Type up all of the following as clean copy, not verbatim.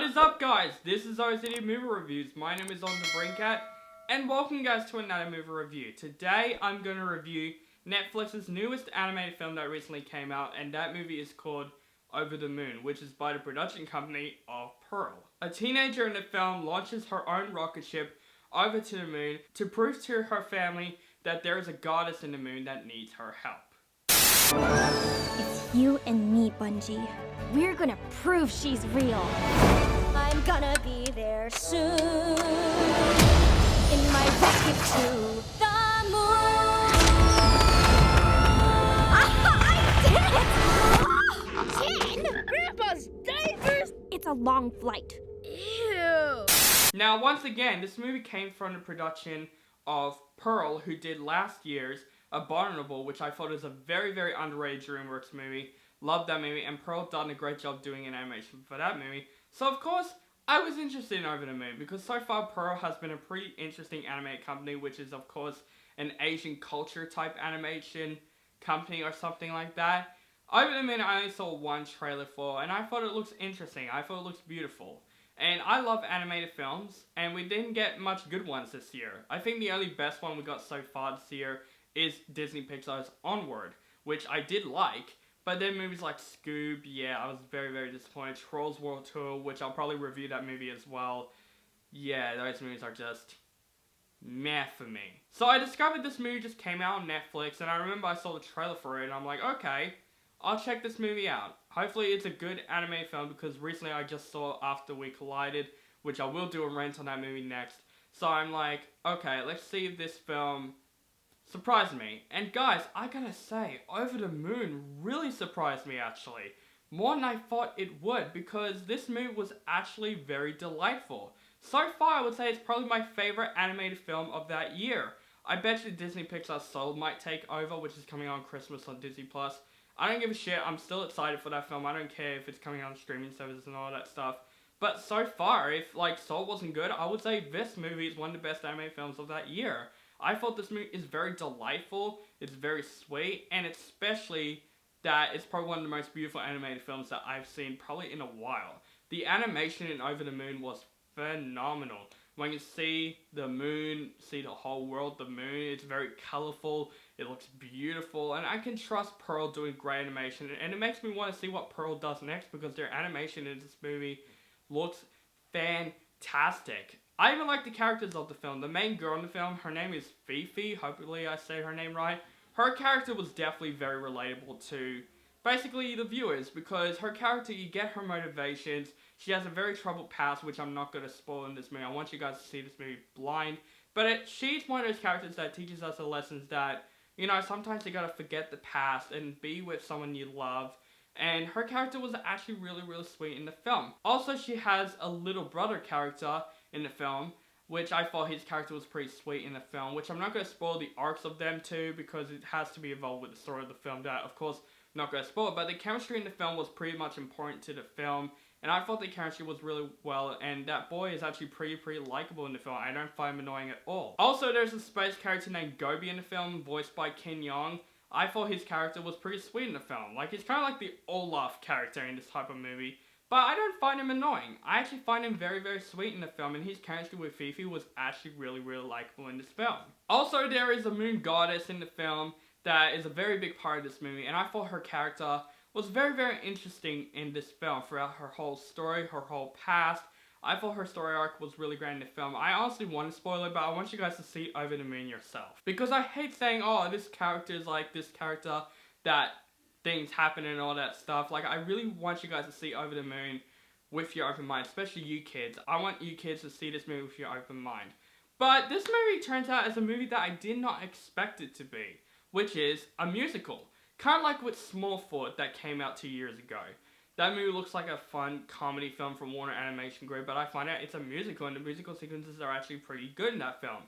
What is up, guys? This is OCD Movie Reviews. My name is On the Brinkat, and welcome guys to another movie review. Today I'm going to review Netflix's newest animated film that recently came out, and that movie is called Over the Moon, which is by the production company of Pearl. A teenager in the film launches her own rocket ship over to the moon to prove to her family that there is a goddess in the moon that needs her help. It's you and me, Bungie. We're gonna prove she's real. I'm gonna be there soon in my rocket to the moon. I did it! 10? Grandpa's dangerous! It's a long flight. Ew. Now, once again, this movie came from the production of Pearl, who did last year's Abominable, which I thought was a very, very underrated DreamWorks movie. Loved that movie, and Pearl done a great job doing an animation for that movie. So, of course, I was interested in Over the Moon, because so far Pearl has been a pretty interesting animated company, which is, of course, an Asian culture type animation company or something like that. Over the Moon I only saw one trailer for, and I thought it looks interesting. I thought it looks beautiful. And I love animated films, and we didn't get much good ones this year. I think the only best one we got so far this year is Disney Pixar's Onward, which I did like, but then movies like Scoob, yeah, I was very, very disappointed. Trolls World Tour, which I'll probably review that movie as well. Yeah, those movies are just meh for me. So I discovered this movie just came out on Netflix, and I remember I saw the trailer for it, and I'm like, okay, I'll check this movie out. Hopefully it's a good anime film, because recently I just saw After We Collided, which I will do a rant on that movie next. So I'm like, okay, let's see if this film surprised me. And guys, I gotta say, Over the Moon really surprised me actually. More than I thought it would, because this movie was actually very delightful. So far I would say it's probably my favorite animated film of that year. I bet you Disney Pixar Soul might take over, which is coming on Christmas on Disney+. I don't give a shit, I'm still excited for that film. I don't care if it's coming on streaming services and all that stuff. But so far, if like Soul wasn't good, I would say this movie is one of the best animated films of that year. I thought this movie is very delightful, it's very sweet, and especially that it's probably one of the most beautiful animated films that I've seen probably in a while. The animation in Over the Moon was phenomenal. When you see the moon, see the whole world, the moon, it's very colorful, it looks beautiful, and I can trust Pearl doing great animation, and it makes me want to see what Pearl does next, because their animation in this movie looks fantastic. I even like the characters of the film. The main girl in the film, her name is Fifi, hopefully I say her name right. Her character was definitely very relatable to basically the viewers, because her character, you get her motivations. She has a very troubled past, which I'm not going to spoil in this movie. I want you guys to see this movie blind. But she's one of those characters that teaches us the lessons that, you know, sometimes you gotta forget the past and be with someone you love. And her character was actually really, really sweet in the film. Also, she has a little brother character in the film, which I thought his character was pretty sweet in the film, which I'm not going to spoil the arcs of them too, because it has to be involved with the story of the film that, of course, I'm not going to spoil it, but the chemistry in the film was pretty much important to the film, and I thought the chemistry was really well, and that boy is actually pretty likable in the film. I don't find him annoying at all. Also, there's a space character named Gobi in the film, voiced by Jeong. I thought his character was pretty sweet in the film. Like, he's kind of like the Olaf character in this type of movie. But I don't find him annoying. I actually find him very, very sweet in the film, and his chemistry with Fifi was actually really, really likable in this film. Also, there is a moon goddess in the film that is a very big part of this movie, and I thought her character was very, very interesting in this film throughout her whole story, her whole past. I thought her story arc was really great in the film. I honestly want to spoil it, but I want you guys to see Over the Moon yourself. Because I hate saying, oh, this character is like this character that things happen and all that stuff. Like, I really want you guys to see Over the Moon with your open mind, especially you kids. I want you kids to see this movie with your open mind. But this movie turns out as a movie that I did not expect it to be, which is a musical. Kind of like with Smallfoot that came out 2 years ago. That movie looks like a fun comedy film from Warner Animation Group, but I find out it's a musical, and the musical sequences are actually pretty good in that film.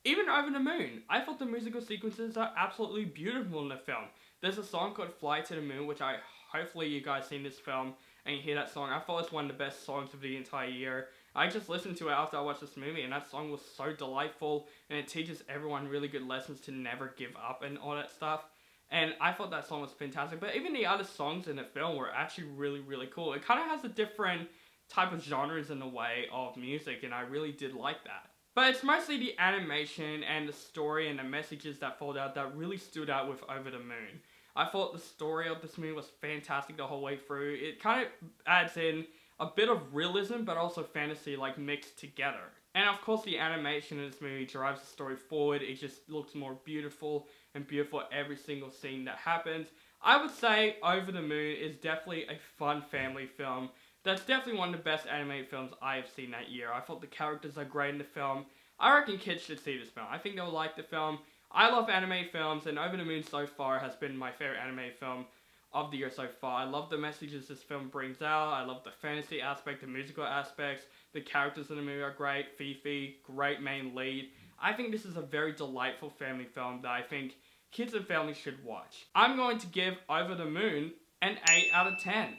Even Over the Moon, I thought the musical sequences are absolutely beautiful in the film. There's a song called Fly to the Moon, which hopefully you guys seen this film and you hear that song. I thought it's one of the best songs of the entire year. I just listened to it after I watched this movie, and that song was so delightful, and it teaches everyone really good lessons to never give up and all that stuff. And I thought that song was fantastic, but even the other songs in the film were actually really, really cool. It kind of has a different type of genres in the way of music, and I really did like that. But it's mostly the animation and the story and the messages that fold out that really stood out with Over the Moon. I thought the story of this movie was fantastic the whole way through. It kind of adds in a bit of realism but also fantasy like mixed together. And of course the animation in this movie drives the story forward. It just looks more beautiful and beautiful every single scene that happens. I would say Over the Moon is definitely a fun family film. That's definitely one of the best animated films I have seen that year. I thought the characters are great in the film. I reckon kids should see this film. I think they'll like the film. I love animated films, and Over the Moon so far has been my favorite animated film of the year so far. I love the messages this film brings out. I love the fantasy aspect, the musical aspects. The characters in the movie are great. Fifi, great main lead. I think this is a very delightful family film that I think kids and families should watch. I'm going to give Over the Moon an 8 out of 10.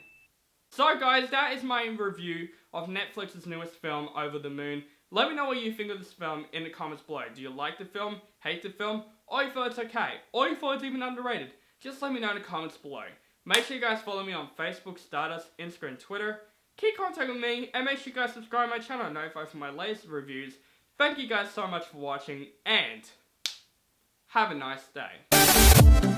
So guys, that is my review of Netflix's newest film, Over the Moon. Let me know what you think of this film in the comments below. Do you like the film, hate the film, or you thought it's okay, or you thought it's even underrated? Just let me know in the comments below. Make sure you guys follow me on Facebook, Stardust, Instagram, Twitter. Keep contact with me, and make sure you guys subscribe to my channel and notify for my latest reviews. Thank you guys so much for watching, and have a nice day.